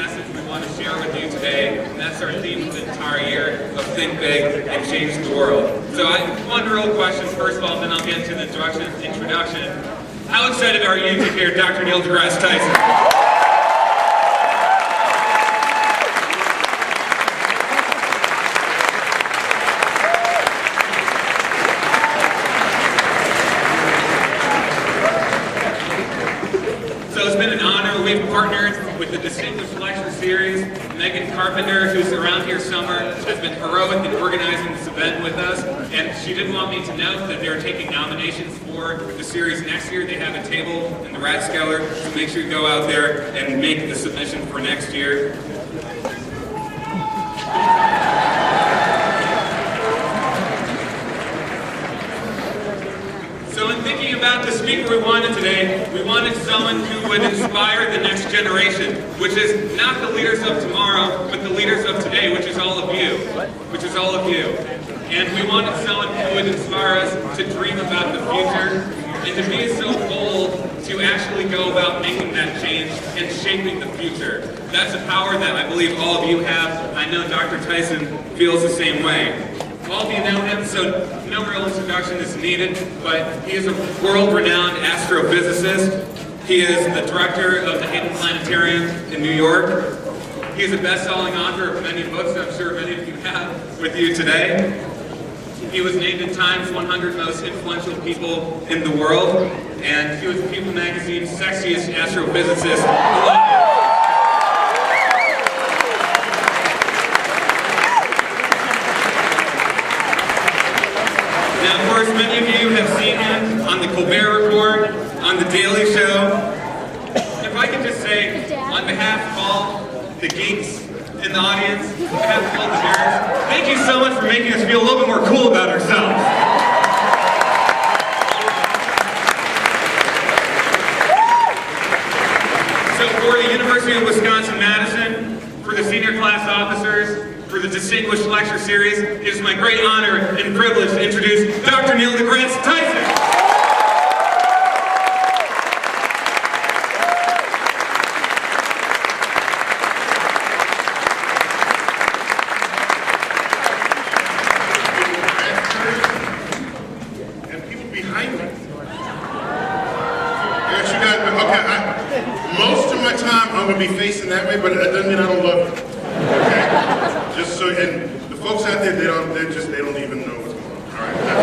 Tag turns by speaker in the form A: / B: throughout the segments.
A: message we want to share with you today, and that's our theme for the entire year of Think Big and Change the World. So one real question first of all, then I'll get into the introduction. How excited are you to hear Dr. Neil deGrasse Tyson? We've partnered with the Distinguished Lecture Series. Megan Carpenter, who's around here summer, has been heroic in organizing this event with us. And she did want me to note that they're taking nominations for the series next year. They have a table in the Rathskeller, so make sure you go out there and make the submission for next year. So in thinking about the speaker we wanted today, we wanted someone who would inspire the next generation, which is not the leaders of tomorrow, but the leaders of today, which is all of you. And we wanted someone who would inspire us to dream about the future and to be so bold to actually go about making that change and shaping the future. That's a power that I believe all of you have. I know Dr. Tyson feels the same way. All of you know him, so no real introduction is needed, but he is a world-renowned astrophysicist. He is the director of the Hayden Planetarium in New York. He is a best-selling author of many books that I'm sure many of you have with you today. He was named in Time's 100 most influential people in the world, and he was People Magazine's sexiest astrophysicist alive. Now, of course, many of you have seen him on the Colbert Report, on the Daily Show. If I could just say, on behalf of all the geeks in the audience, on behalf of all the nerds, thank you so much for making us feel a little bit more cool about ourselves. So for the University of Wisconsin-Madison, for the senior class officers, for the Distinguished Lecture Series, it is my great honor and privilege to introduce Dr. Neil deGrasse Tyson.
B: And people behind me. Yes, you guys, okay, most of my time I'm going to be facing that way, but that doesn't mean I don't love you. Okay? Just so, and the folks out there, they don't even know what's going on. All right, that's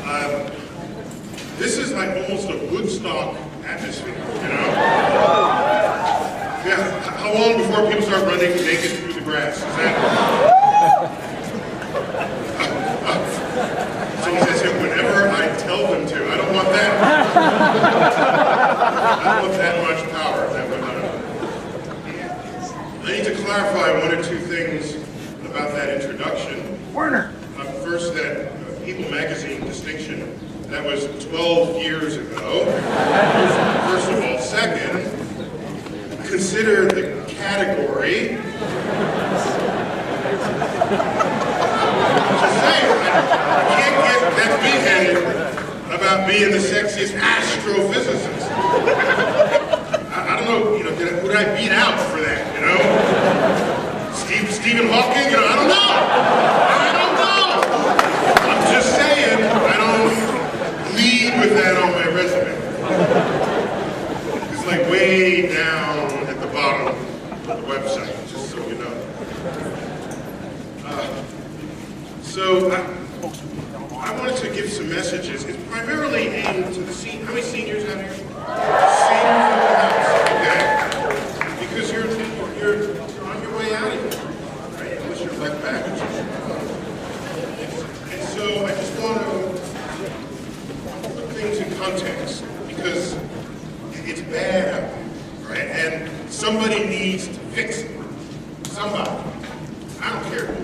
B: fine. This is like almost a Woodstock atmosphere, you know? Yeah, how long before people start running naked through the grass? Is that? Someone says here, whenever I tell them to. I don't want that. I don't want that much power. I need to clarify one or two things about that introduction.
C: Werner.
B: First, that People Magazine distinction, that was 12 years ago. First of all. Second, consider the category. Just saying, I can't get that big-headed about being the sexiest astrophysicist. I don't know, you know, would I beat out for that, you know? Stephen Hawking, you know, I don't know. I'm just saying, I don't lead with that on my resume. It's like way down at the bottom of the website, just so you know. So I wanted to give some messages. It's primarily aimed to the seniors. How many seniors out here? Seniors in the house, okay? Because you're on your way out of here, right? Unless you're left back. And so I just want to put things in context because it's bad out there, right? And somebody needs to fix it. Somebody. I don't care who.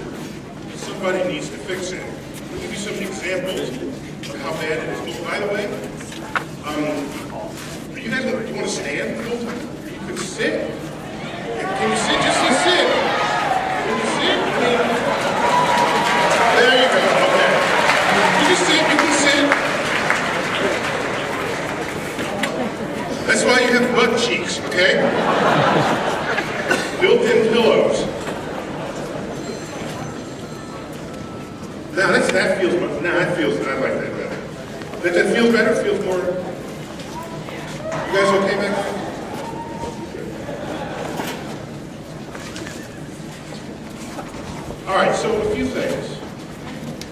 B: Somebody needs to fix it. I'll give you some examples of how bad it is. Oh, by the way, you guys want to stand the whole time? You can sit. Can you sit? Just sit. Can you sit? There you go. Okay. You can sit. You can sit. That's why you have butt cheeks, okay? built-in pillows. Now that feels, I like that better. That feels better, feels more, you guys okay back there? All right, so a few things,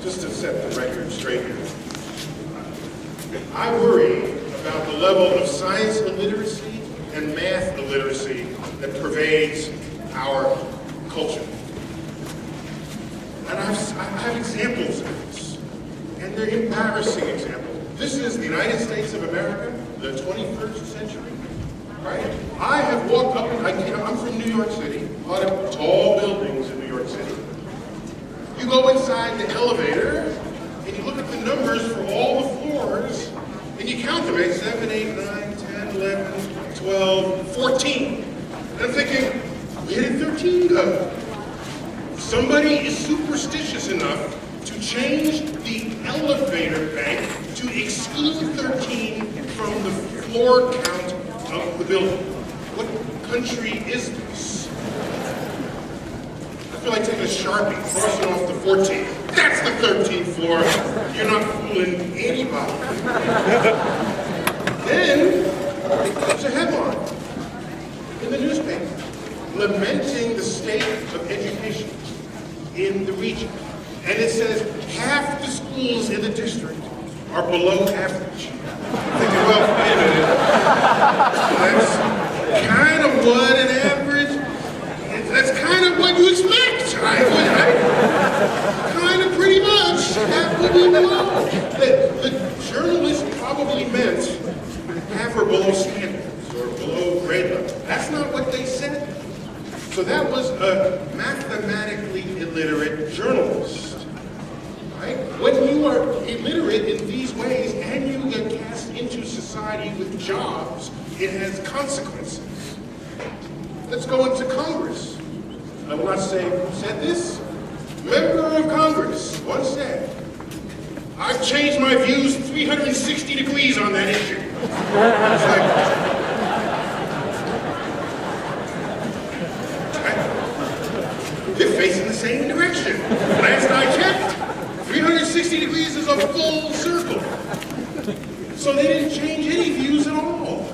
B: just to set the record straight here. I worry about the level of science illiteracy and math illiteracy that pervades our culture. And I have examples of this, and they're embarrassing examples. This is the United States of America, the 21st century, right? I have walked up, I'm from New York City, a lot of tall buildings in New York City. You go inside the elevator, and you look at the numbers for all the floors, and you count them, right? 7, 8, 9, 10, 11, 12, 14. And I'm thinking, where did 13 go? Somebody is superstitious enough to change the elevator bank to exclude 13 from the floor count of the building. What country is this? I feel like taking a Sharpie, crossing off the 14th. That's the 13th floor. You're not fooling anybody. Then, there's a headline in the newspaper lamenting the state of education in the region. And it says half the schools in the district are below average. I'm thinking, well, wait a minute. That's kind of what an average, that's kind of what you expect, right? Kind of pretty much. Half would be below. The journalist probably meant half or below standards or below grade level. That's not what they said. So that was a mathematically illiterate journalist, right? When you are illiterate in these ways and you get cast into society with jobs, it has consequences. Let's go into Congress. I will not say who said this. Member of Congress once said, I've changed my views 360 degrees on that issue. It's like, they're facing the same direction. Last I checked, 360 degrees is a full circle. So they didn't change any views at all.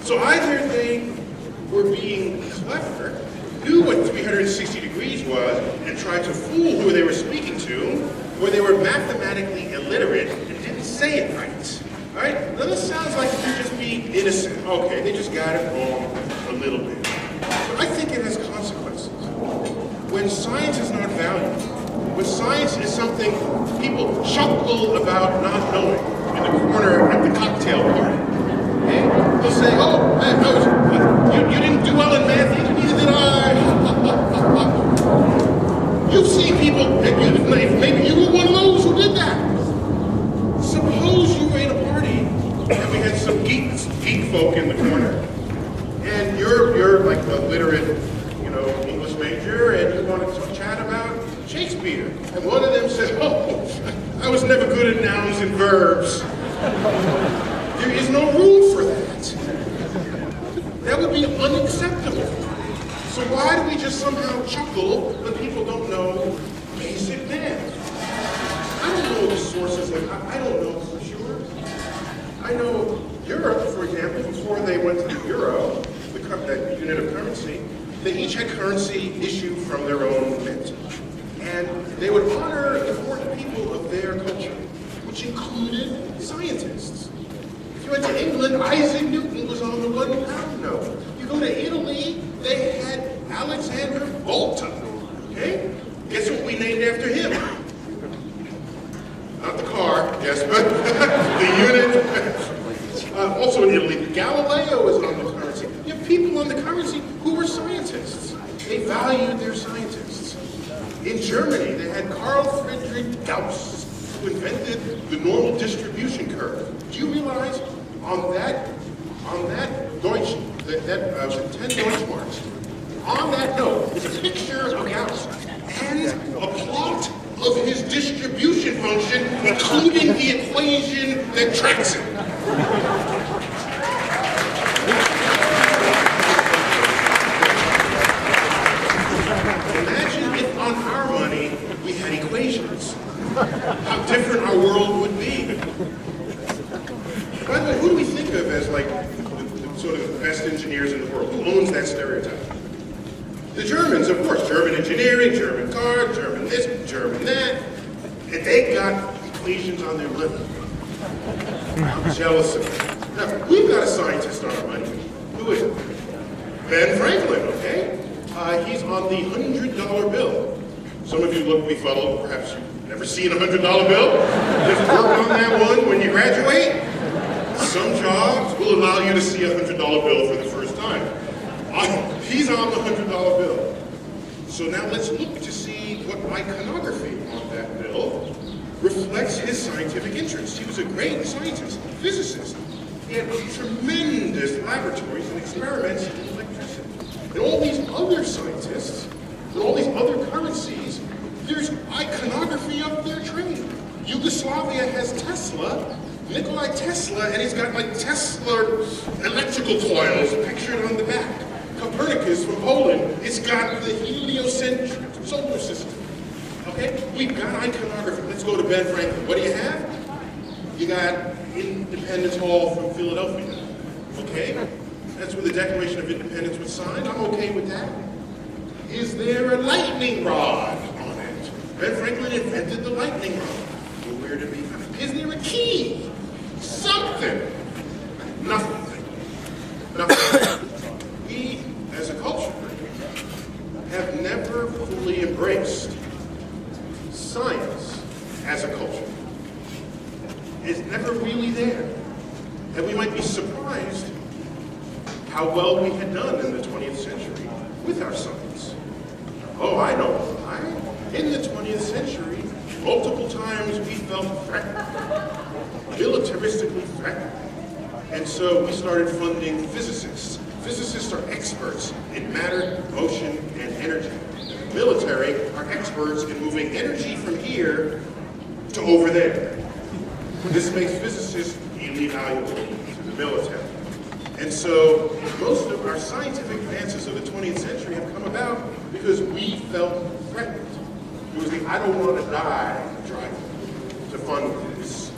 B: So either they were being clever, knew what 360 degrees was, and tried to fool who they were speaking to, or they were mathematically illiterate and didn't say it right. All right? Now this sounds like they're just being innocent. Okay, they just got it wrong a little bit. But I think it has consequences. When science is not valued, when science is something people chuckle about not knowing in the corner at the cocktail party, okay? They'll say, oh, you didn't do well in math, neither did I. You've seen people, maybe you were one of those who did that. Suppose you were in a party and we had some geek folk in the corner, and you're like a literate, English major, and you wanted to chat about Shakespeare. And one of them said, oh, I was never good at nouns and verbs. There is no room for that. That would be unacceptable. So why do we just somehow chuckle when people don't know basic math? I don't know the sources of, I don't know for sure. I know Europe, for example, before they went to the euro, that unit of currency, they each had currency issued from their own mint. And they would honor important people of their culture, which included scientists. If you went to England, Isaac Newton was on the £1 note. You go to Italy, they had Alexander Volta, okay? Guess what we named after him? Not the car, yes, but the unit. Also in Italy, Galileo is on the currency. You have people on the currency who were scientists. They valued their scientists. In Germany, they had Carl Friedrich Gauss, who invented the normal distribution curve. Do you realize on that Deutsch, that 10 Deutschmarks, on that note is a picture of Gauss and a plot of his distribution function, including the equation that tracks it. because of course, German engineering, German cars, German this, German that, and they got equations on their money. I'm jealous of them. Now, we've got a scientist on our money. Who is it? Ben Franklin, okay? He's on the $100 bill. Some of you look befuddled, perhaps you've never seen a $100 bill. Just work on that one when you graduate. Some jobs will allow you to see a $100 bill for the first time. He's on the $100 bill. So now let's look to see what iconography on that bill reflects his scientific interest. He was a great scientist, physicist. He had tremendous laboratories and experiments in electricity. And all these other scientists, and all these other currencies, there's iconography of their trade. Yugoslavia has Tesla, Nikola Tesla, and he's got like Tesla electrical coils pictured on the back. Copernicus from Poland, it's got the heliocentric solar system. Okay, we've got iconography. Let's go to Ben Franklin. What do you have? You got Independence Hall from Philadelphia. Okay, that's where the Declaration of Independence was signed. I'm okay with that. Is there a lightning rod on it? Ben Franklin invented the lightning rod. Well, where did we find it? Is there a key? Something. Nothing. Nothing. We, as a culture, have never fully embraced science as a culture. It's never really there. And we might be surprised how well we had done in the 20th century with our science. Oh, I know why. In the 20th century, multiple times we felt threatened, militaristically threatened. And so we started funding physicists. Physicists are experts in matter, motion, and energy. The military are experts in moving energy from here to over there. This makes physicists really valuable to the military. And so most of our scientific advances of the 20th century have come about because we felt threatened. It was the I don't want to die drive to fund this.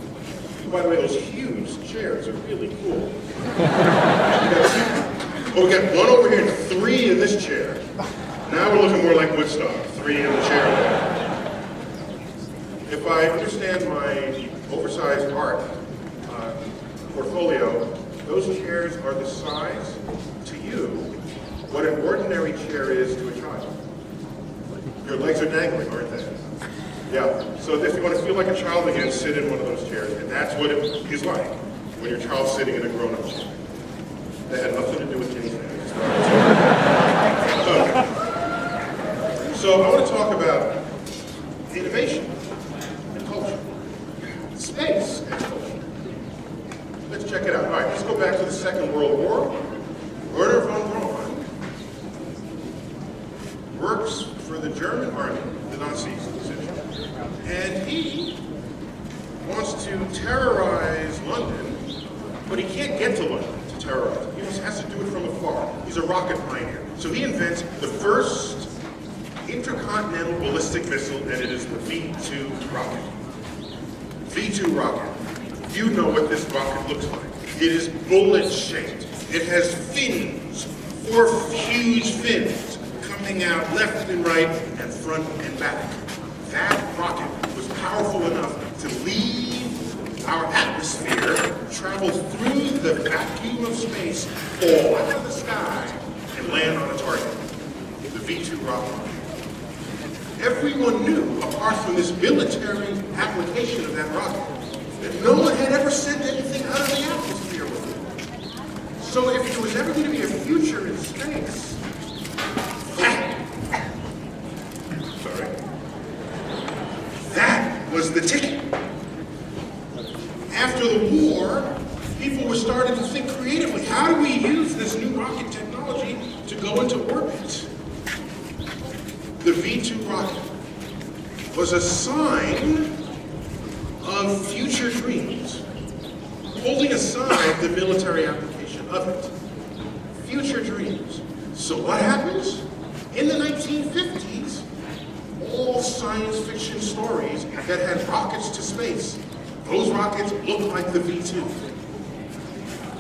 B: By the way, those huge chairs are really cool. Well, we got one over here and three in this chair. Now we're looking more like Woodstock, three in the chair there. If I understand my oversized art portfolio, those chairs are the size to you what an ordinary chair is to a child. Your legs are dangling, aren't they? Yeah. So if you want to feel like a child again, sit in one of those chairs. And that's what it is like when your child's sitting in a grown-up chair. That had nothing to do with anything. Okay. So I want to talk about innovation and culture. Space and culture. Let's check it out. All right, let's go back to the Second World War. Werner von Braun works for the German army, the Nazis, essentially. And he wants to terrorize London, but he can't get to London to terrorize it. He just has to do it from afar. He's a rocket pioneer. So he invents the first intercontinental ballistic missile, and it is the V2 rocket. V2 rocket. You know what this rocket looks like. It is bullet-shaped. It has fins, 4 huge fins, coming out left and right and front and back. That rocket was powerful enough to leave our atmosphere, travel through the vacuum of space, fall out of the sky, and land on a target. The V2 rocket. Everyone knew, apart from this military application of that rocket, that no one had ever sent anything out of the atmosphere with it. So if there was ever going to be a future in space, that was the ticket. After the war, people were starting to think creatively, how do we use this new rocket technology to go into orbit? The V2 rocket was a sign of future dreams, holding aside the military application of it. Future dreams. So what happens? In the 1950s, all science fiction stories that had rockets to space, those rockets look like the V2.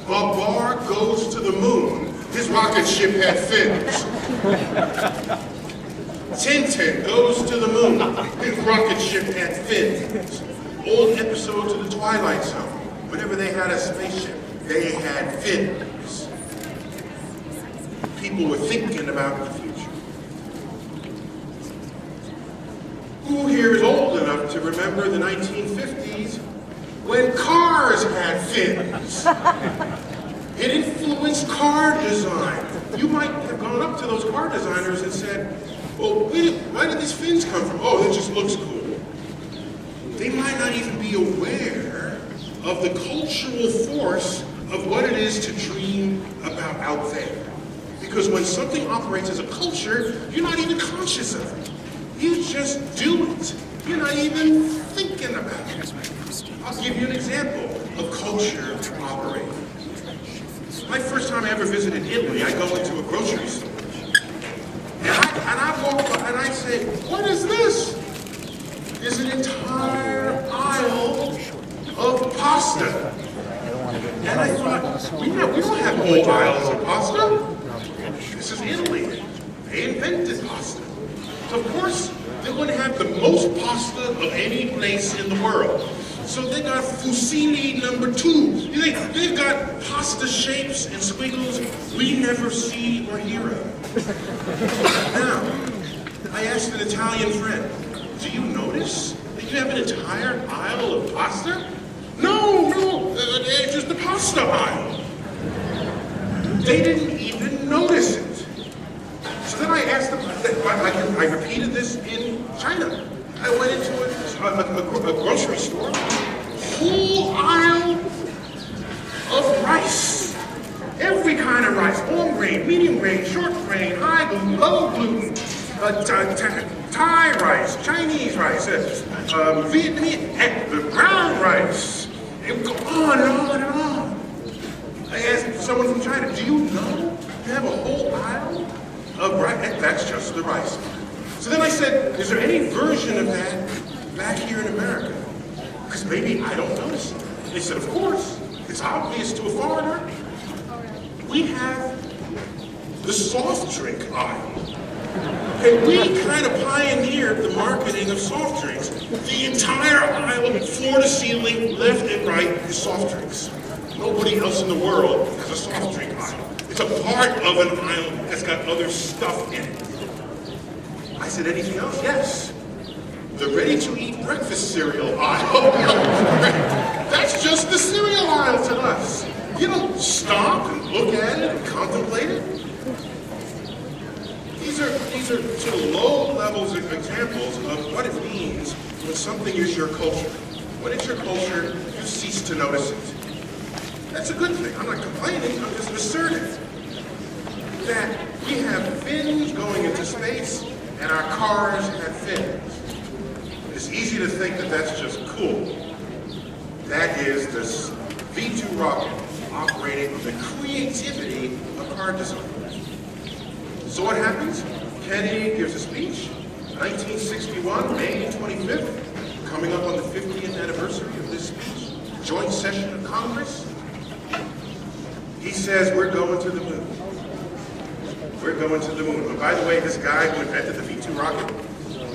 B: Babar goes to the moon, his rocket ship had fins. Tintin goes to the moon. His rocket ship had fins. Old episodes of The Twilight Zone. Whenever they had a spaceship, they had fins. People were thinking about the future. Who here is old enough to remember the 1950s when cars had fins? It influenced car design. You might have gone up to those car designers and said, well, why did these fins come from? Oh, that just looks cool. They might not even be aware of the cultural force of what it is to dream about out there. Because when something operates as a culture, you're not even conscious of it. You just do it. You're not even thinking about it. I'll give you an example of culture operating. My first time I ever visited Italy, I go into a grocery store. And I walk by and I say, what is this? There's an entire aisle of pasta. And I thought, we don't have whole aisles of pasta. This is Italy. They invented pasta. So of course, they're going to have the most pasta of any place in the world. So they got fusilli number 2. They've got pasta shapes and squiggles we never see or hear of. Now, I asked an Italian friend, do you notice that you have an entire aisle of pasta? No, it's just the pasta aisle. They didn't even notice it. So then I asked them, I repeated this in China. I went into a grocery store, whole aisle of rice. Every kind of rice, long grain, medium grain, short grain, high gluten, low gluten, Thai rice, Chinese rice, Vietnamese, and the brown rice. It would go on and on and on. I asked someone from China, do you know you have a whole aisle of rice? That's just the rice. So then I said, is there any version of that back here in America? Because maybe I don't notice it. They said, of course. It's obvious to a foreigner. We have the soft drink aisle. And we kind of pioneered the marketing of soft drinks. The entire aisle, floor to ceiling, left and right, is soft drinks. Nobody else in the world has a soft drink aisle. It's a part of an aisle that's got other stuff in it. I said, anything else? Yes. The ready-to-eat breakfast cereal aisle. That's just the cereal aisle to us. You don't stop and look at it and contemplate it. These are sort of low levels of examples of what it means when something is your culture. When it's your culture, you cease to notice it. That's a good thing. I'm not complaining, I'm just asserting that we have fins going into space and our cars have fins. It's easy to think that that's just cool. That is this V2 rocket operating on the creativity of car design. So what happens? Kennedy gives a speech, 1961, May 25th, coming up on the 50th anniversary of this speech, joint session of Congress. He says, we're going to the moon. We're going to the moon. And by the way, this guy who invented the V2 rocket,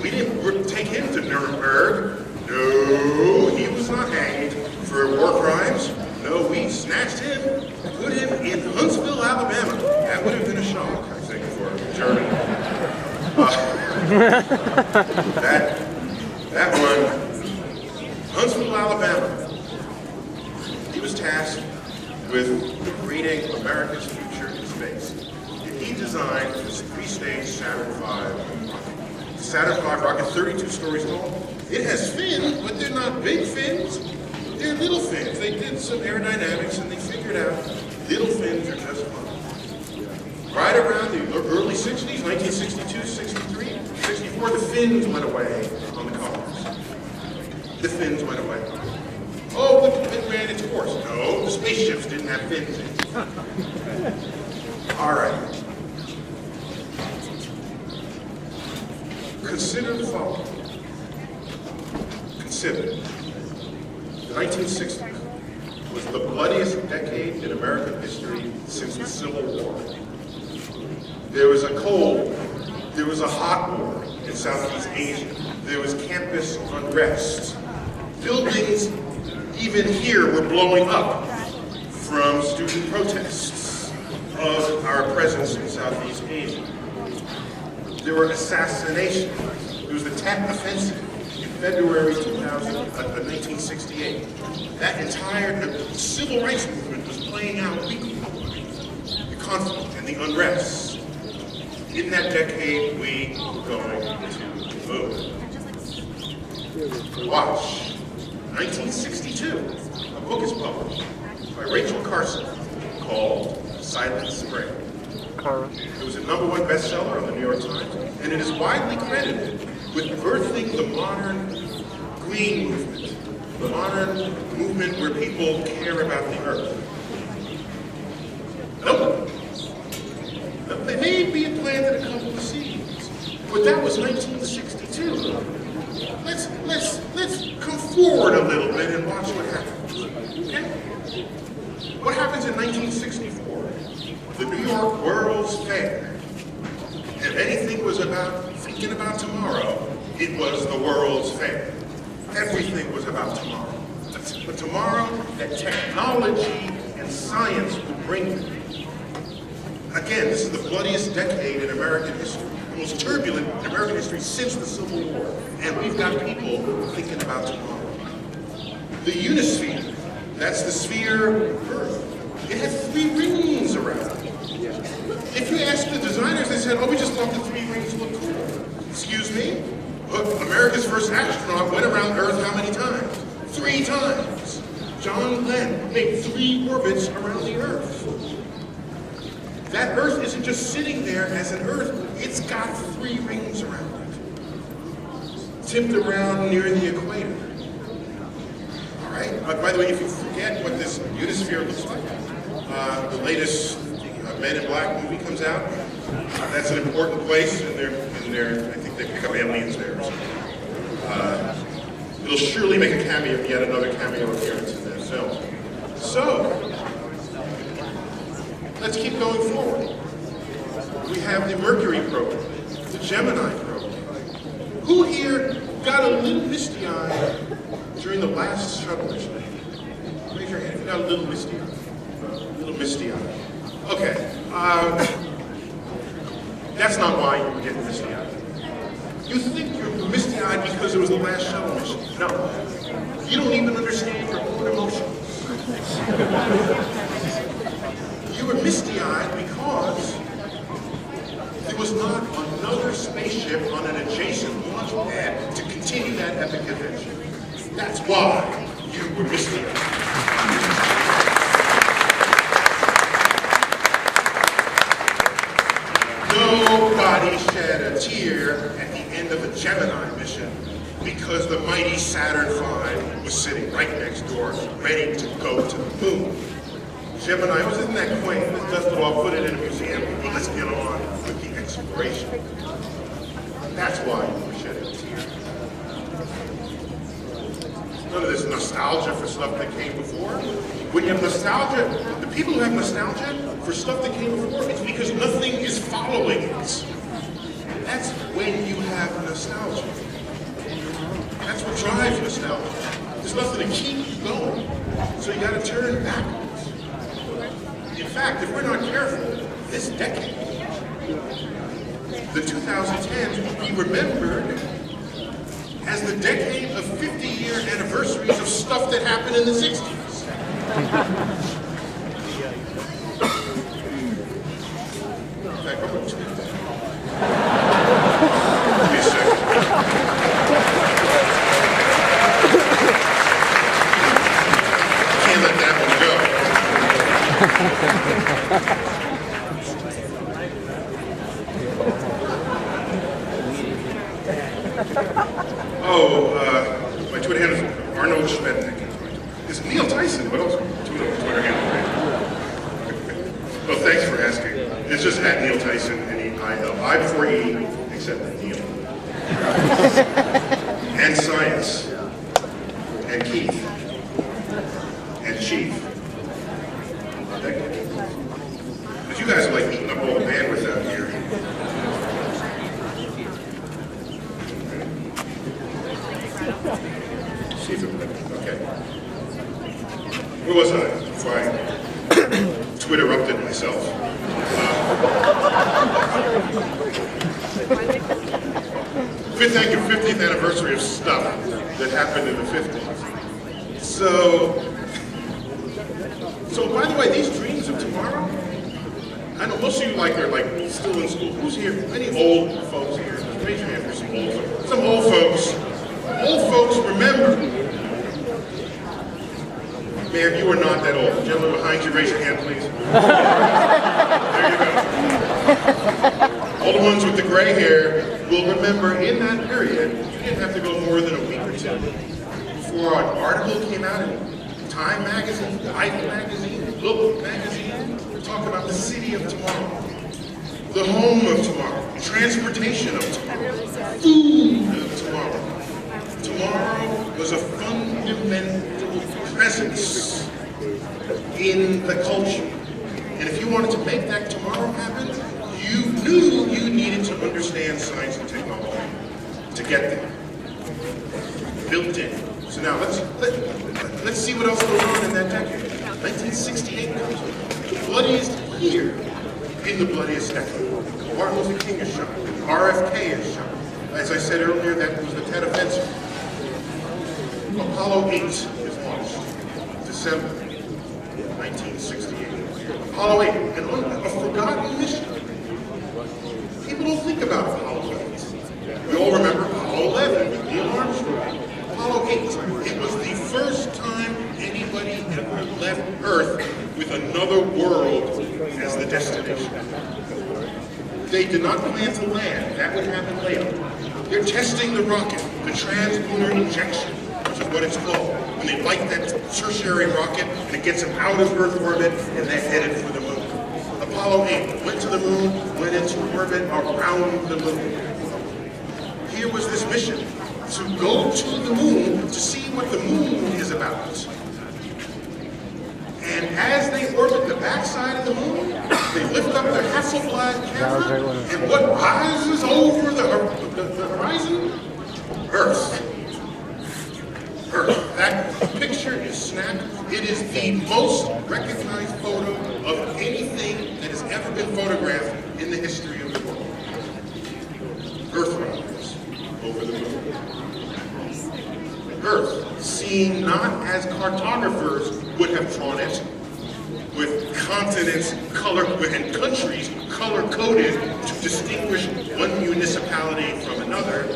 B: we didn't take him to Nuremberg. No, he was not hanged for war crimes. No, we snatched him, put him in Huntsville, Alabama. That would have been a shock, I think, for Germany. That one, Huntsville, Alabama. He was tasked with creating America's future in space. And he designed this 3-stage Saturn V rocket. The Saturn V rocket, 32 stories tall. It has fins, but they're not big fins. They're little fins. They did some aerodynamics and they figured out little fins are just fine. Right around the early 60s, 1962, 63, 64, the fins went away on the cars. The fins went away. Oh, it ran its course. No, the spaceships didn't have fins in it. All right. Consider the following. Consider. The 1960s was the bloodiest decade in American history since the Civil War. There was a cold, there was a hot war, Southeast Asia. There was campus unrest. Buildings, even here, were blowing up from student protests of our presence in Southeast Asia. There were assassinations. There was the Tet Offensive in February 1968. That entire civil rights movement was playing out weekly. The conflict and the unrest. In that decade, we were going to move. Watch. 1962, a book is published by Rachel Carson called Silent Spring. It was a #1 bestseller on the New York Times, and it is widely credited with birthing the modern green movement, the modern movement where people care about the earth. Nope. There may be a planted a couple of seeds, but that was 1962. Let's come forward a little bit and watch what happens. Okay? What happens in 1964? The New York World's Fair. If anything was about thinking about tomorrow, it was the World's Fair. Everything was about tomorrow. But tomorrow that technology and science will bring you. Again, this is the bloodiest decade in American history, the most turbulent in American history since the Civil War. And we've got people thinking about tomorrow. The Unisphere, that's the sphere of Earth. It had 3 rings around it. If you ask the designers, they said, oh, we just thought the 3 rings looked cool. Excuse me? Look, America's first astronaut went around Earth how many times? 3 times. John Glenn made 3 orbits around the Earth. That Earth isn't just sitting there as an Earth, it's got 3 rings around it. Tipped around near the equator. All right? By the way, if you forget what this Unisphere looks like, the latest Men in Black movie comes out. That's an important place, and I think they pick up aliens there. It'll surely make a cameo, yet another cameo appearance in that film. So, let's keep going forward. We have the Mercury program, the Gemini program. Who here got a little misty-eyed during the last shuttle mission? Raise your hand if you got a little misty-eyed. A little misty-eyed. Okay. That's not why you were getting misty-eyed. You think you're misty-eyed because it was the last shuttle mission. No. You don't even understand your own emotions. You were misty-eyed because there was not another spaceship on an adjacent launch pad to continue that epic adventure. That's why you were misty-eyed. Nobody shed a tear at the end of a Gemini mission because the mighty Saturn V was sitting right next door, ready to go to the moon. Gemini, isn't that quaint? Let's dust it off, put it in a museum, but let's get on with the exploration. That's why we shed a tear. None of this nostalgia for stuff that came before. When you have nostalgia, the people who have nostalgia for stuff that came before, it's because nothing is following it. That's when you have nostalgia. That's what drives nostalgia. There's nothing to keep you going. So you gotta turn backwards. In fact, if we're not careful, this decade, the 2010s will be remembered as the decade of 50-year anniversaries of stuff that happened in the 60s. In fact, I'm gonna tweet that. Give me a second. Can't let that one go. My Twitter handle is Arnold Schmetnick. It's Neil Tyson. What else? Twitter handle, right? Well, thanks for asking. It's just at Neil Tyson, N-E-I-L. I before E, except Neil. And science. And Keith. And Chief. But you guys are like eating up all the bandwidth out here. Where was I? Before I Twitter-upted myself. 50th anniversary of stuff that happened in the 50s. So by the way, these dreams of tomorrow, I know most of you are still in school. Who's here? Any old folks here? Raise your hand for some old folks. Some old folks. Old folks, remember. Ma'am, you are not that old. Gentleman behind you, raise your hand, please. There you go. All the ones with the gray hair will remember in that period, you didn't have to go more than a week or two before an article came out in Time magazine, Life magazine, Look magazine, talk about the city of tomorrow, the home of tomorrow, transportation of tomorrow, food of tomorrow. Tomorrow was a fundamental presence in the culture. And if you wanted to make that tomorrow happen, you knew you needed to understand science and technology to get there. Built in. So now let's see what else goes on in that decade. 1968 comes. The bloodiest year in the bloodiest decade. Martin Luther King is shot. RFK is shot. As I said earlier, that was the Tet Offensive. Apollo 8 is launched. December 1968. Apollo 8, a forgotten mission. People don't think about Apollo 8. We all remember Apollo 11, Neil Armstrong. Apollo 8, it was the first time anybody ever left Earth with another world as the destination. They did not plan to land. That would happen later. They're testing the rocket, the trans-lunar injection, which is what it's called. When they light that tertiary rocket, and it gets them out of Earth orbit, and they're headed for the moon. Apollo 8 went to the moon, went into orbit around the moon. Here was this mission, to go to the moon to see what the moon is about. And as they orbit the backside of the moon, they lift up their Hasselblad camera, and what rises over the horizon? Earth. Earth. That picture is snapped. It is the most recognized photo of anything that has ever been photographed in the history of the world. Earthrise over the moon. Earth, seen not as cartographers would have drawn it, with continents and countries color-coded to distinguish one municipality from another.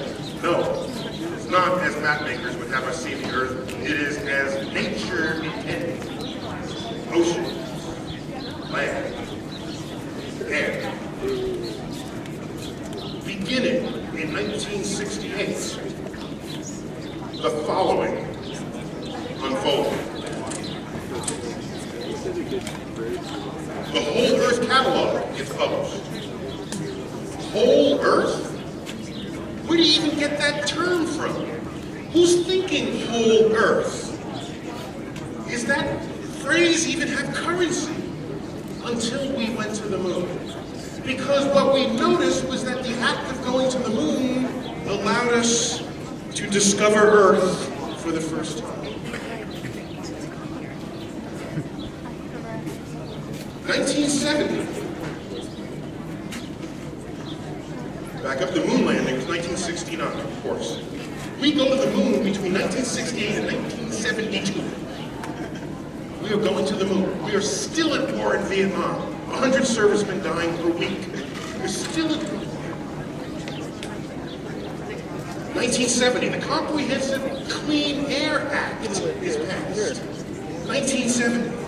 B: No, it's not as map makers would have us see the Earth. It is as nature intended. Ocean, land, air. Beginning in 1968, the following unfolded. The whole Earth catalog gets published. Whole Earth? Where do you even get that term from? Who's thinking whole Earth? Is that phrase even have currency? Until we went to the moon. Because what we noticed was that the act of going to the moon allowed us to discover Earth for the first time. 1970. Back up, the moon landing was 1969, of course. We go to the moon between 1968 and 1972. We are going to the moon. We are still at war in Vietnam. 100 servicemen dying per week. We're still at war. 1970, the Comprehensive Clean Air Act is passed. 1970.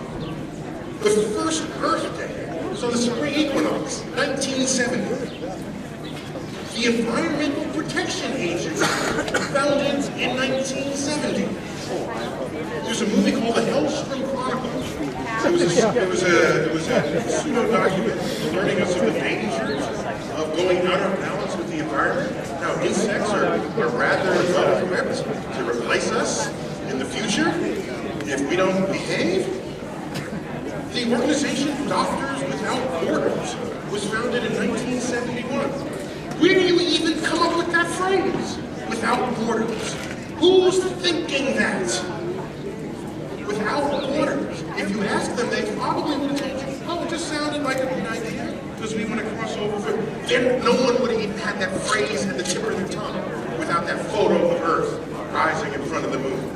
B: The first Earth Day, so the spring equinox, 1970. The Environmental Protection Agency, founded in 1970. There's a movie called The Hellstrom Chronicles. It was a pseudo-document warning us of the dangers of going out of balance with the environment. Now, insects are rather well-equipped to replace us in the future if we don't behave. The organization Doctors Without Borders was founded in 1971. Where do you even come up with that phrase? Without borders. Who's thinking that? Without borders. If you ask them, they probably would have told you, oh, it just sounded like a good idea because we want to cross over. Then no one would have even had that phrase at the tip of their tongue without that photo of Earth rising in front of the moon.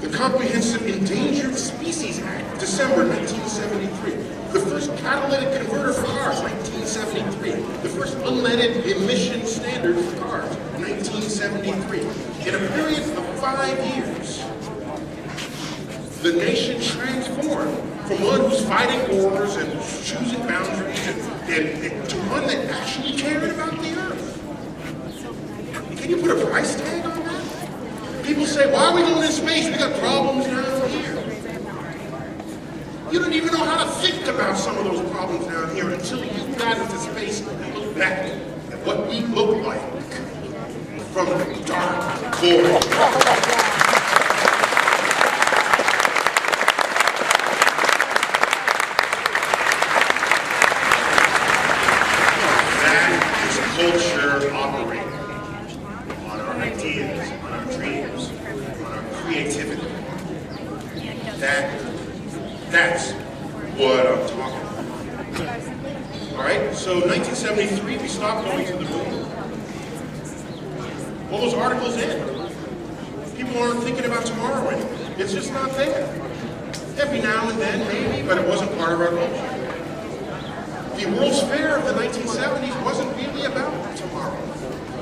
B: The Comprehensive Endangered Species Act, December 1973. The first catalytic converter for cars, 1973. The first unleaded emission standard for cars, 1973. In a period of 5 years, the nation transformed from one who's fighting wars and choosing boundaries and to one that actually cared about the Earth. Can you put a price tag on that? People say, why are we going in space? We got problems down here. You don't even know how to think about some of those problems down here until you got into space and look back at what we look like from the dark void. Culture operating on our ideas, on our dreams, on our creativity. That's what I'm talking about. All right, so 1973, we stopped going to the moon. All those articles end. People aren't thinking about tomorrow anymore. It's just not there. Every now and then, maybe, but it wasn't part of our culture. The World's Fair of the 1970s wasn't really about tomorrow.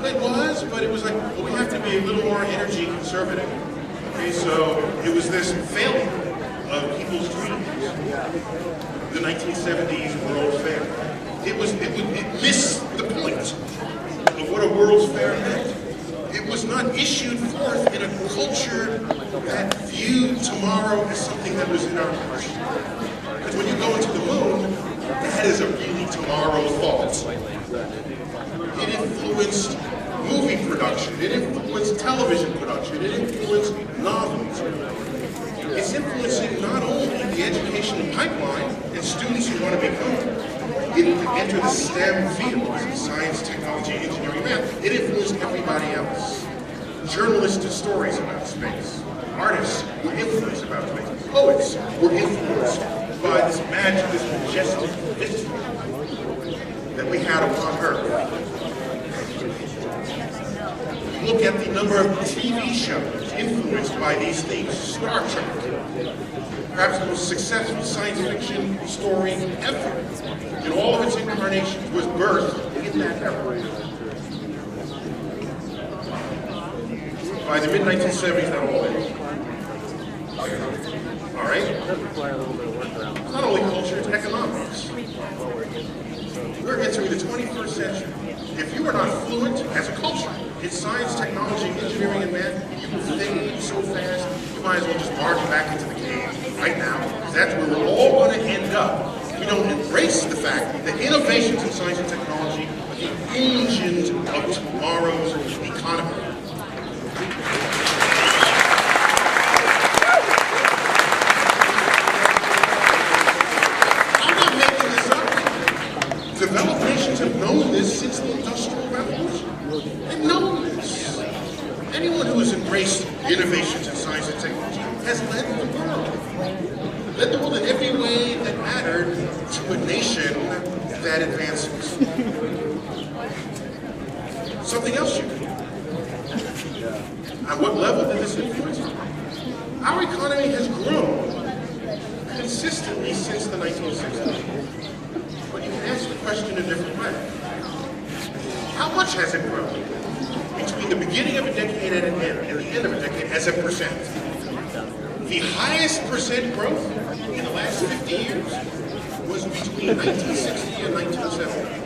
B: It was, but it was like, well, we have to be a little more energy conservative. Okay, so it was this failure of people's dreams. The 1970s World's Fair. It missed the point of what a World's Fair meant. It was not issued forth in a culture that viewed tomorrow as something that was in our heart. Because when you go into the moon, that is a really tomorrow thought. It influenced movie production. It influenced television production. It influenced novels. It's influencing not only the education pipeline and students who want to enter the STEM fields, science, technology, engineering, math. It influenced everybody else. Journalists did stories about space. Artists were influenced about space. Poets were influenced by this magic, this majestic vision that we had upon Earth. Look at the number of TV shows influenced by these themes. Star Trek, perhaps the most successful science fiction story ever, in all of its incarnations, was birthed in that era. By the mid-1970s, that all ended. All right? It's not only culture, it's economics. We're entering the 21st century. If you are not fluent as a culture in science, technology, engineering, and math, you will fade so fast, you might as well just march back into the cave right now, because that's where we're all going to end up. We don't embrace the fact that innovations in science and technology are the engines of tomorrow's economy. Developed nations have known this since the Industrial Revolution. They've known this. Anyone who has embraced innovations in science and technology has led the world. Led the world in every way that mattered to a nation that advances. Something else you can do. At what level did this influence? Our economy has grown consistently since the 1960s. But you can answer the question a different way. How much has it grown between the beginning of a decade and the end of a decade as a percent? The highest percent growth in the last 50 years was between 1960 and 1970.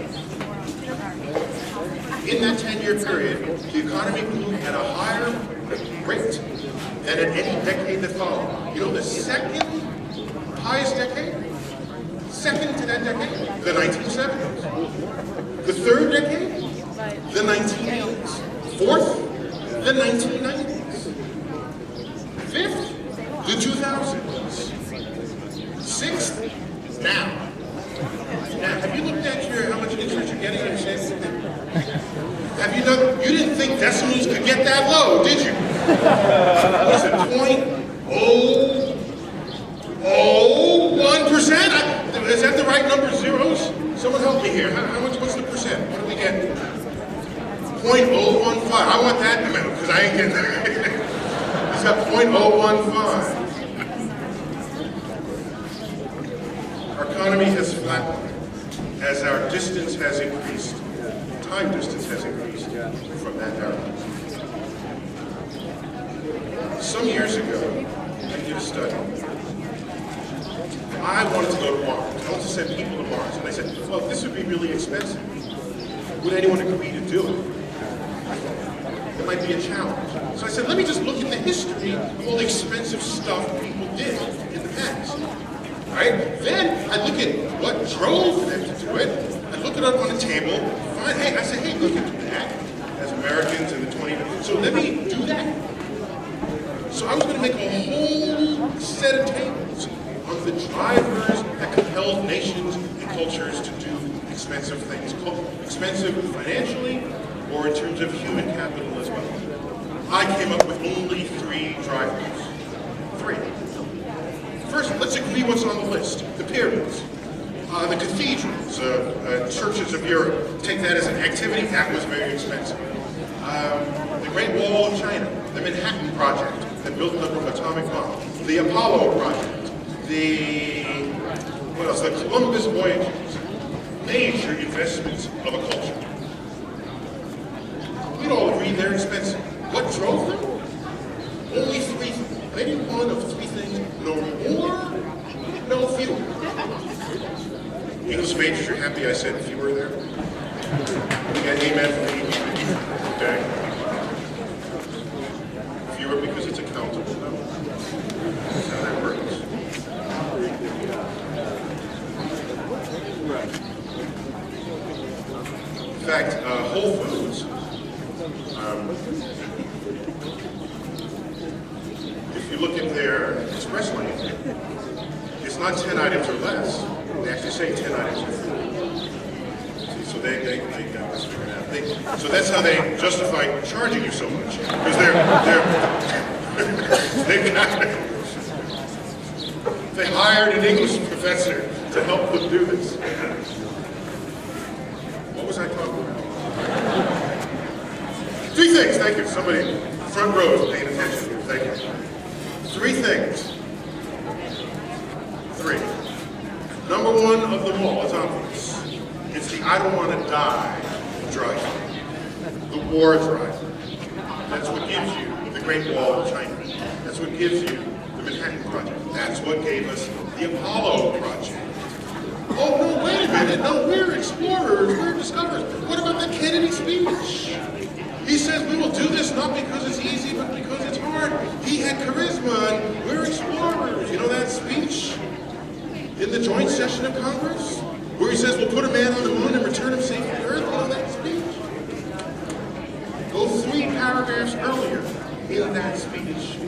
B: In that 10-year period, the economy grew at a higher rate than at any decade that followed. You know the second highest decade? Second to that decade, the 1970s. The third decade, the 1980s. Fourth, the 1990s. Fifth, the 2000s. Sixth, now. Now, have you looked at how much interest you're getting in savings? Have you done? You didn't think decimals could get that low, did you? Listen, 0.001%. Is that the right number? Zeros? Someone help me here. What's the percent? What do we get? 0.015. I want that amount because I ain't getting that. It's got 0.015. Our economy has flatlined as our distance has increased. Time distance has increased from that era. Some years ago, I did a study. I wanted to go to Mars. I wanted to send people to Mars. And I said, well, this would be really expensive. Would anyone agree to do it? It might be a challenge. So I said, let me just look at the history of all the expensive stuff people did in the past. All right? Then I look at what drove them to do it. I look it up on the table. I say, hey, we can do that as Americans in the 20s. So let me do that. So I was going to make a whole set of tables on the drivers that compelled nations and cultures to do expensive things, expensive financially or in terms of human capital as well. I came up with only 3 drivers. 3. First, let's agree what's on the list. The pyramids, the cathedrals, churches of Europe. Take that as an activity. That was very expensive. The Great Wall of China, the Manhattan Project that built the atomic bomb, the Apollo Project, the Columbus voyages, major investments of a culture. We'd all agree they're expensive. What drove them? Only 3 things. Any one of 3 things. No more, no fewer. English majors, you're happy I said fewer there? You got amen from the English major. Okay. Fewer because it's accountable. No. That's how that works. In fact, Whole Foods, if you look at their express lane, it's not 10 items or less. They actually say 10 items or fewer. See, so they got this figured out. So that's how they justify charging you so much, because they hired an English professor to help them do this. What was I talking about? 3 things, thank you. Somebody, front row is paying attention here, thank you. 3 things. 3. Number 1 of them all, it's obvious. It's the I don't want to die driver. The war driver. That's what gives you the Great Wall of China. That's what gives you the Manhattan Project. That's what gave us the Apollo Project. Oh, no, wait a minute. No, we're explorers. We're discoverers. What about the Kennedy speech? He says we will do this not because it's easy, but because it's hard. He had charisma, and we're explorers. You know that speech in the joint session of Congress? Where he says we'll put a man on the moon and return him safely to Earth? You know that speech? Go 3 paragraphs earlier in that speech.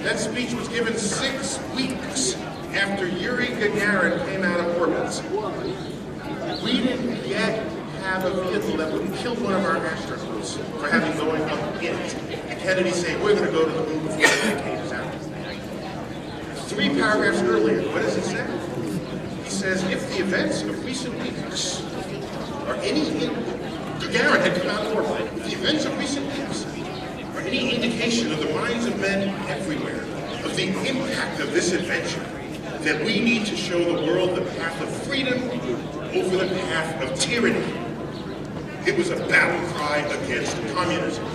B: That speech was given 6 weeks after Yuri Gagarin came out of orbit. We didn't yet have a vehicle that would have killed one of our astronauts for having going up in it. And Kennedy saying, we're going to go to the moon before the decade is out. 3 paragraphs earlier, what does he say? He says, if the events of recent weeks are any, Gagarin had come out of orbit, if the events of recent weeks are any indication of the minds of men everywhere, of the impact of this adventure, that we need to show the world the path of freedom over the path of tyranny. It was a battle cry against communism.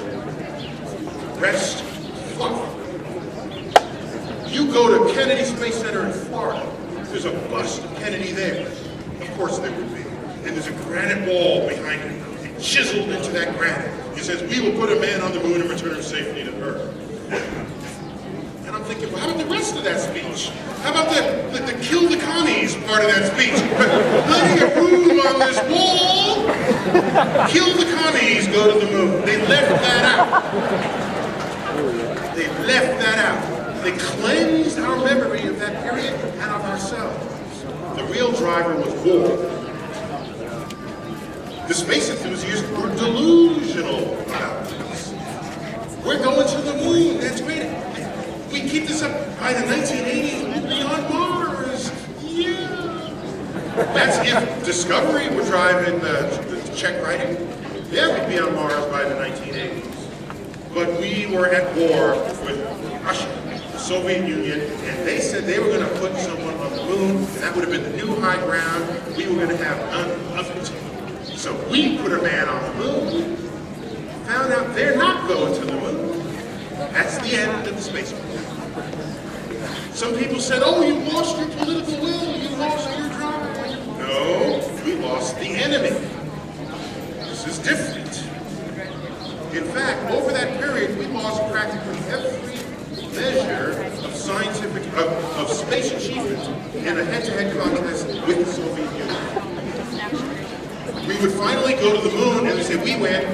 B: Rest fluff. You go to Kennedy Space Center in Florida, there's a bust of Kennedy there. Of course there would be. And there's a granite wall behind him. And chiseled into that granite, it says, we will put a man on the moon and return him safely to Earth. And I'm thinking, well, how about the rest of that speech? How about the kill the commies part of that speech? Plenty of room on this wall. Kill the commies, go to the moon. They left that out. They left that out. They cleansed our memory of that period and of ourselves. The real driver was war. The space enthusiasts were delusional about this. We're going to the moon, that's great. keep this up by the 1980s, we'll be on Mars. Yeah. That's if Discovery were driving the check writing. Yeah, we'd be on Mars by the 1980s. But we were at war with Russia, the Soviet Union, and they said they were going to put someone on the moon, and that would have been the new high ground. We were going to have none of it. So we put a man on the moon, found out they're not going to the moon. That's the end of the space program. Some people said, oh, you lost your political will, you lost your drive. No, we lost the enemy. This is different. In fact, over that period, we lost practically every measure of scientific, of space achievement in a head-to-head contest with the Soviet Union. We would finally go to the moon and we say, we win.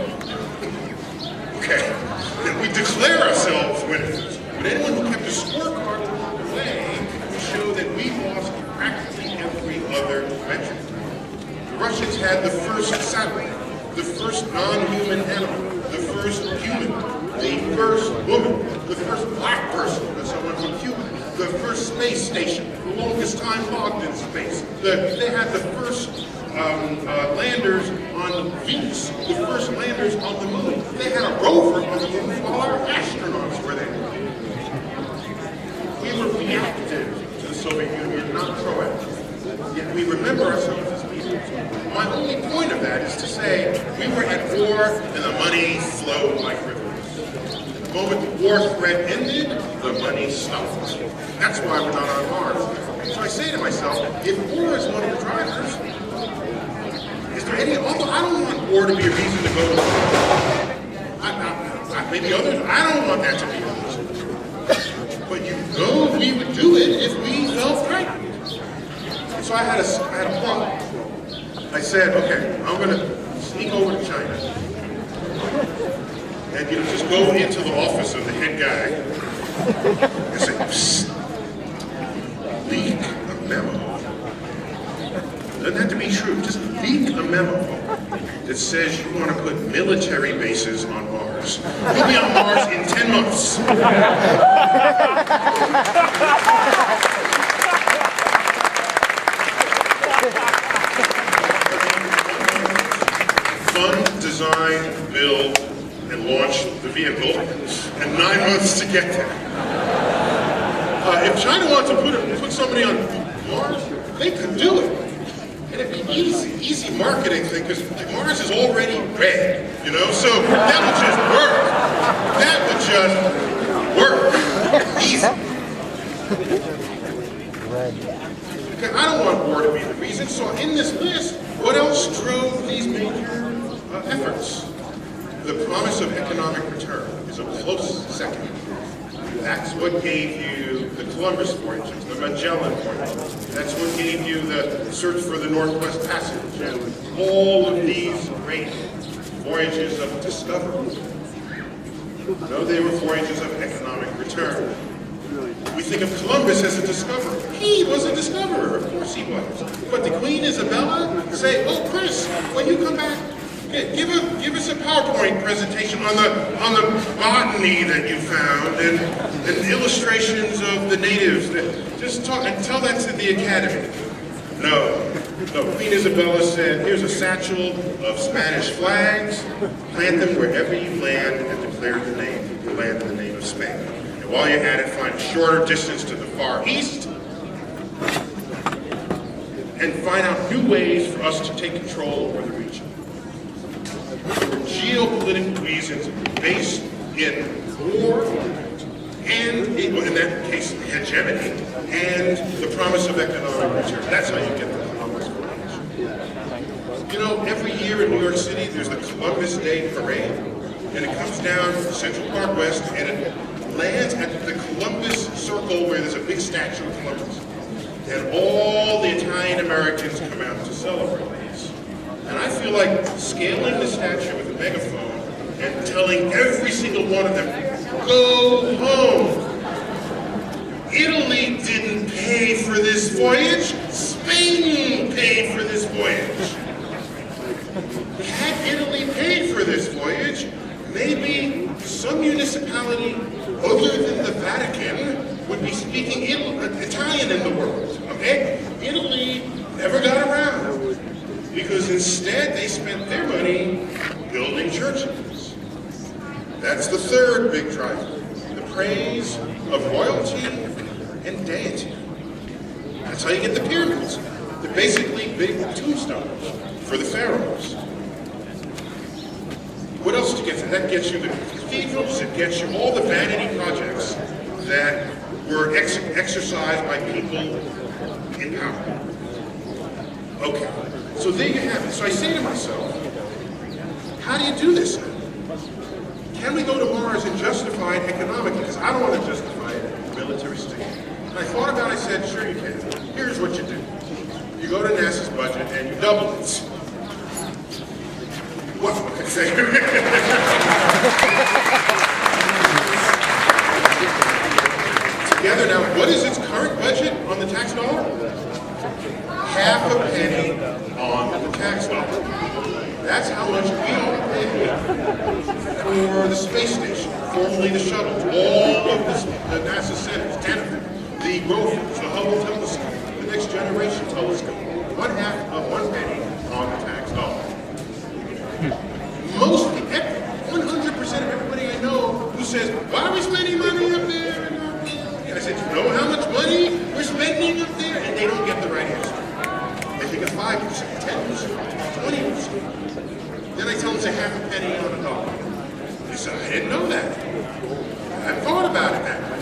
B: Okay. Then we declare ourselves winners. But anyone who kept a scorecard along the way would show that we lost practically every other measure. The Russians had the first satellite, the first non-human animal, the first human, the first woman, the first black person, someone from Cuba, the first space station, the longest time logged in space. They had the first landers on Venus, the first landers on the moon. They had a rover on the moon while our astronauts were there. We were reactive to the Soviet Union, not proactive. Yet we remember ourselves as leaders. My only point of that is to say we were at war and the money flowed like rivers. The moment the war threat ended, the money stopped. That's why we're not on Mars. So I say to myself, if war is one of the drivers, is there any, although I don't want war to be a reason to go to war. Maybe others, I don't want that to be a reason. But you know we would do it if we felt frightened. So I had a plot. I said, okay, I'm going to sneak over to China and just go into the office of the head guy and say, psst, leak a memo. Doesn't have to be true, just leak a memo that says you want to put military bases on Mars. We'll be on Mars in 10 months. Fund, design, build, and launch the vehicle, and 9 months to get there. If China wants to put somebody on Mars, they could do it. And it'd be easy marketing thing, because Mars is already red, you know? So that would just work. Easy. Okay, I don't want war to be the reason, so in this list, what else drove these major efforts? The promise of economic return is a close second. That's what gave you the Columbus voyages, the Magellan voyages. That's what gave you the search for the Northwest Passage, and all of these great voyages of discovery. No, they were voyages of economic return. We think of Columbus as a discoverer. He was a discoverer, of course he was. But the Queen Isabella say, oh, Chris, when you come back, give us a PowerPoint presentation on the botany that you found and illustrations of the natives. Just talk and tell that to the Academy. No. Queen Isabella said, here's a satchel of Spanish flags. Plant them wherever you land and declare the name. You land in the name of Spain. And while you're at it, find a shorter distance to the far east and find out new ways for us to take control over the region. Geopolitical reasons based in war and, in that case, hegemony, and the promise of economic return. That's how you get the Columbus voyage. You know, every year in New York City, there's the Columbus Day Parade, and it comes down Central Park West, and it lands at the Columbus Circle where there's a big statue of Columbus. And all the Italian Americans come out to celebrate these. And I feel like scaling the statue with a megaphone and telling every single one of them, go home. Italy didn't pay for this voyage. Spain paid for this voyage. Had Italy paid for this voyage, maybe some municipality other than the Vatican would be speaking Italian in the world, okay? Italy never got around because instead they spent their money building churches. That's the third big driver, the praise of royalty and deity. That's how you get the pyramids. They're basically big tombstones for the pharaohs. What else do you get? That gets you the cathedrals, it gets you all the vanity projects that were exercised by people in power. Okay, so there you have it. So I say to myself, how do you do this then? Can we go to Mars and justify it economically? Because I don't want to justify it militaristically. And I thought about it, I said, sure you can. Here's what you do. You go to NASA's budget and you double it. What? Okay. Together now, what is its current budget on the tax dollar? Half a penny on the tax dollar. That's how much we all pay for the space station, formerly the shuttle, all of the NASA centers, 10 of them, the rovers, the Hubble telescope, the Next Generation telescope. 1/2 penny on the tax dollar. Most, 100% of everybody I know who says, why are we spending money up there? And I said, you know how much money we're spending up there? And they don't get the right answer. They think of 5%, 10%, 20%. Then I tell them it's a half a penny on a dollar. They said, I didn't know that. I thought about it that way.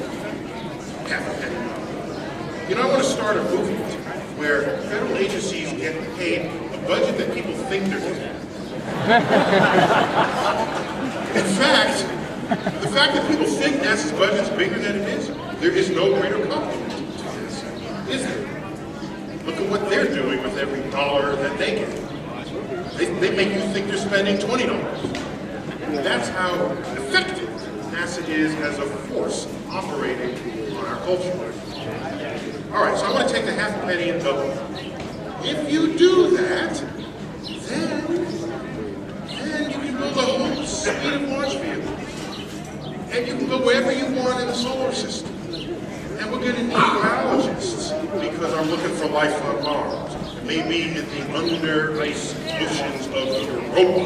B: Half a penny. You know, I want to start a movement where federal agencies get paid a budget that people think they're getting. In fact, the fact that people think NASA's budget is bigger than it is, there is no greater compliment to NASA, is there? Look at what they're doing with every dollar that they get. They make you think they're spending $20. That's how effective NASA is as a force operating on our culture. All right, so I want to take the half a penny and double it. If you do that, then you can build a whole suite of launch vehicles. And you can go wherever you want in the solar system. And we're going to need biologists because I'm looking for life on Mars. Maybe in the under ice oceans of Europa,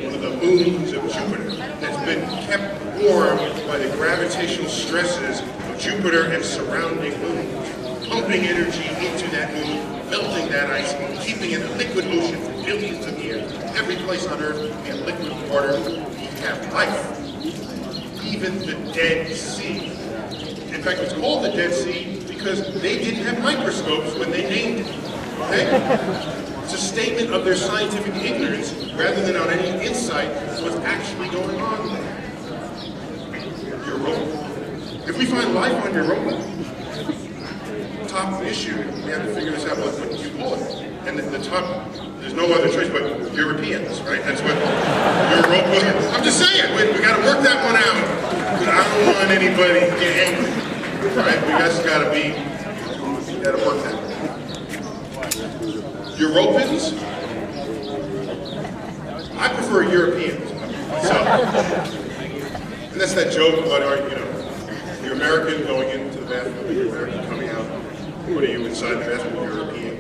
B: one of the moons of Jupiter, that's been kept warm by the gravitational stresses of Jupiter and surrounding moons, pumping energy into that moon, melting that ice, keeping it a liquid ocean for billions of years. Every place on Earth we have liquid water, we have life. Even the Dead Sea. In fact, it's called the Dead Sea because they didn't have microscopes when they named it. Okay? It's a statement of their scientific ignorance rather than on any insight into what's actually going on there. Europa. If we find life on Europa, top issue, we have to figure this out, what you call it. And the top, there's no other choice but Europeans, right? That's what Europa, I'm just saying, we got to work that one out. Because I don't want anybody to get angry, right? We just got to work that one. Europans? I prefer Europeans. So, and that's that joke about, you're American going into the bathroom, you're American coming out. What are you inside the bathroom? European,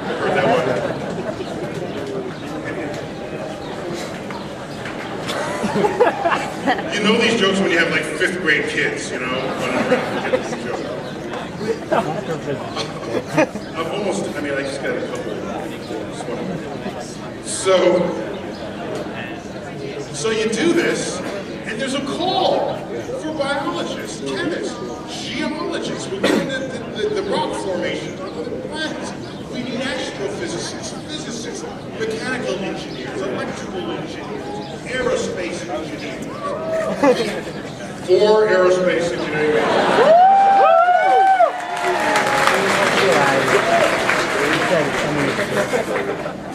B: I've heard that one. You know these jokes when you have like 5th grade kids, running around with these jokes. I'm almost, I just got a couple. So you do this, and there's a call for biologists, chemists, geologists. We're doing the rock formations on other planets. We need astrophysicists, physicists, mechanical engineers, electrical engineers, aerospace engineers. 4 aerospace engineers.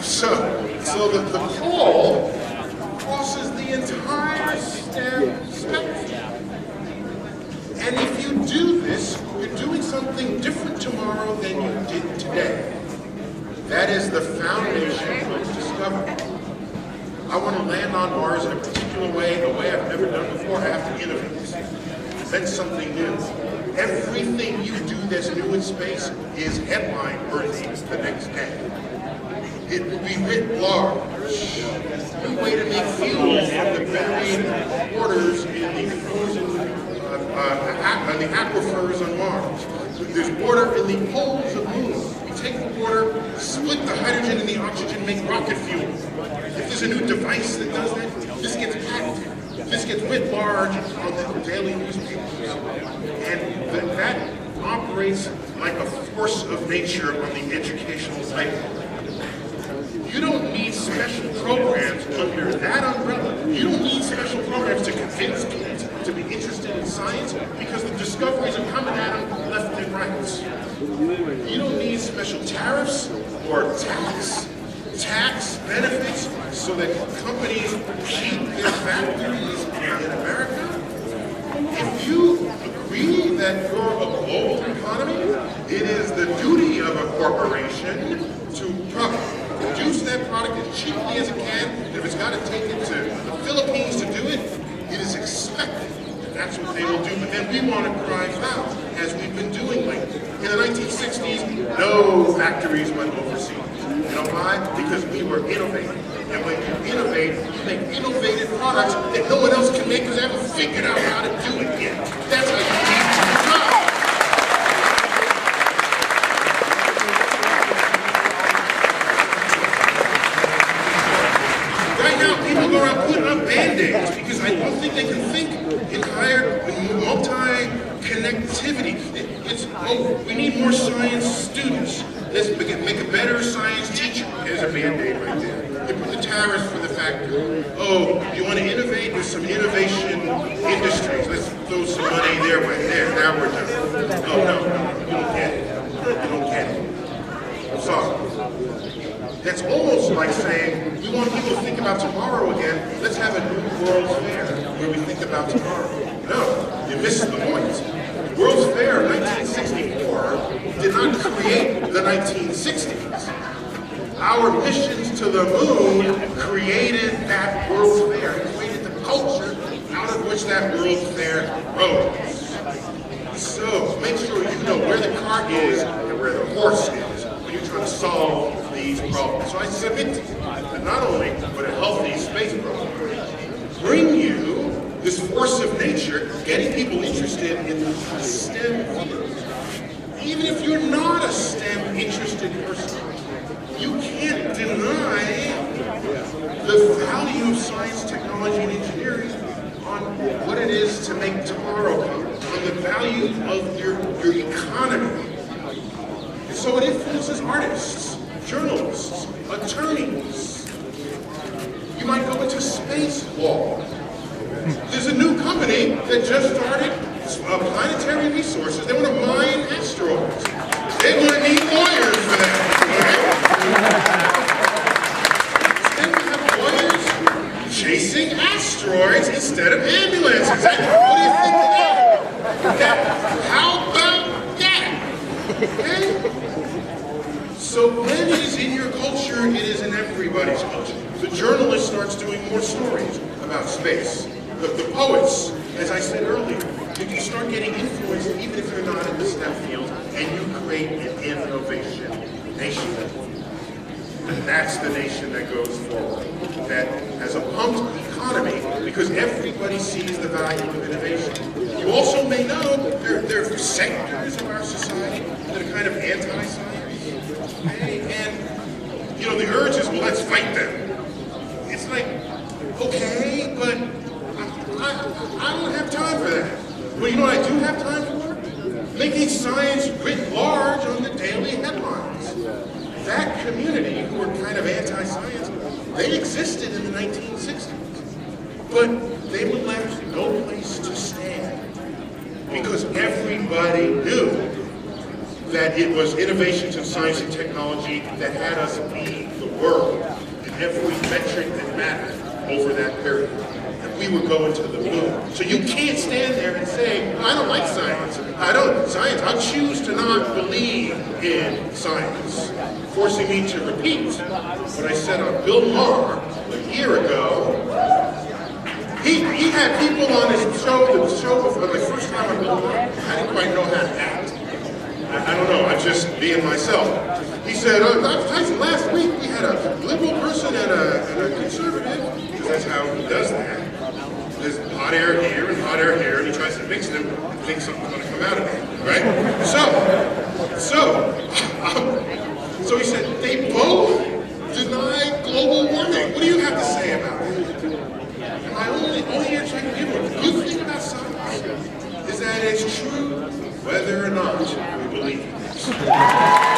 B: So the call crosses the entire spectrum. And if you do this, you're doing something different tomorrow than you did today. That is the foundation of discovery. I want to land on Mars in a particular way, a way I've never done before. I have to innovate. Invent something new. everything you do that's new in space is headline worthy the next day. It will be writ large. New way to make fuel from the buried waters in the frozen, the aquifers on Mars. There's water in the poles of the moon. You take the water, split the hydrogen and the oxygen, make rocket fuel. If there's a new device that does that, this gets patented. This gets writ large on the daily newspapers. And that operates like a force of nature on the educational cycle. You don't need special programs under that umbrella. You don't need special programs to convince kids to be interested in science because the discoveries are coming at them left and right. You don't need special tariffs or tax benefits so that companies keep their factories in America. If you agree that you're a global economy, it is the duty of a corporation to produce that product as cheaply as it can, and if it's got to take it to the Philippines to do it, it is expected that that's what they will do. But then we want to drive out, as we've been doing lately. In the 1960s, no factories went overseas. You know why? Because we were innovating. And when you innovate, you make innovative products that no one else can make because they haven't figured out how to do it yet. That's how you keep your job. Right now, people go around putting up Band-Aids because I don't think they can think in higher, multi-connectivity. It's, oh, we need more science students. Let's make a better science teacher. Here's a Band-Aid right there. You put the tariffs for the factory. Oh, you want to innovate? There's some innovation industries. Let's throw some money their way. There, now we're done. Oh, no, you don't get it. You don't get it. I'm sorry. That's almost like saying, we want people to think about tomorrow again. Let's have a new World's Fair where we think about tomorrow. No, you missed the point. World's Fair 1964 did not create the 1960s. Our missions to the moon created that World's Fair. It created the culture out of which that World's Fair rose. So make sure you know where the cart is and where the horse is when you're trying to solve these problems. So I submit to you that not only would a healthy space program bring you this force of nature, getting people interested in the STEM fields. Even if you're not a STEM interested person, you can't deny the value of science, technology, and engineering on what it is to make tomorrow come, on the value of your economy. And so it influences artists, journalists, attorneys. You might go into space law. There's a new company that just started planetary resources. They want to mine asteroids. They're going to need lawyers for that. Then we have lawyers chasing asteroids instead of ambulances. What do you think of that? How about that? Okay? So when it is in your culture, it is in everybody's culture. The journalist starts doing more stories about space. The poets, as I said earlier, you start getting influenced even if you're not in the STEM field, and you create an innovation nation. And that's the nation that goes forward, that has a pumped economy because everybody sees the value of innovation. You also may know there are sectors of our society that are kind of anti-science. Okay? And, you know, the urge is, well, let's fight them. It's like, okay, but I don't have time for that. Well, you know what I do have time for? Making science writ large on the daily headlines. That community, who were kind of anti-science, they existed in the 1960s. But they were left no place to stand. Because everybody knew that it was innovations in science and technology that had us lead the world in every metric that mattered over that period. We were going to the moon. So you can't stand there and say, I don't like science. I choose to not believe in science. Forcing me to repeat what I said on Bill Maher a year ago. He had people on his show, the show before, the first time I go, I didn't quite know how to act. I don't know, I'm just being myself. He said, Dr. Tyson, last week we had a liberal person and a conservative, because that's how he does that. There's hot air here and hot air here, and he tries to mix them and thinks something's going to come out of it, right? So he said, they both deny global warming. What do you have to say about it? And my only answer I can give you, the good thing about science is that it's true whether or not we believe it.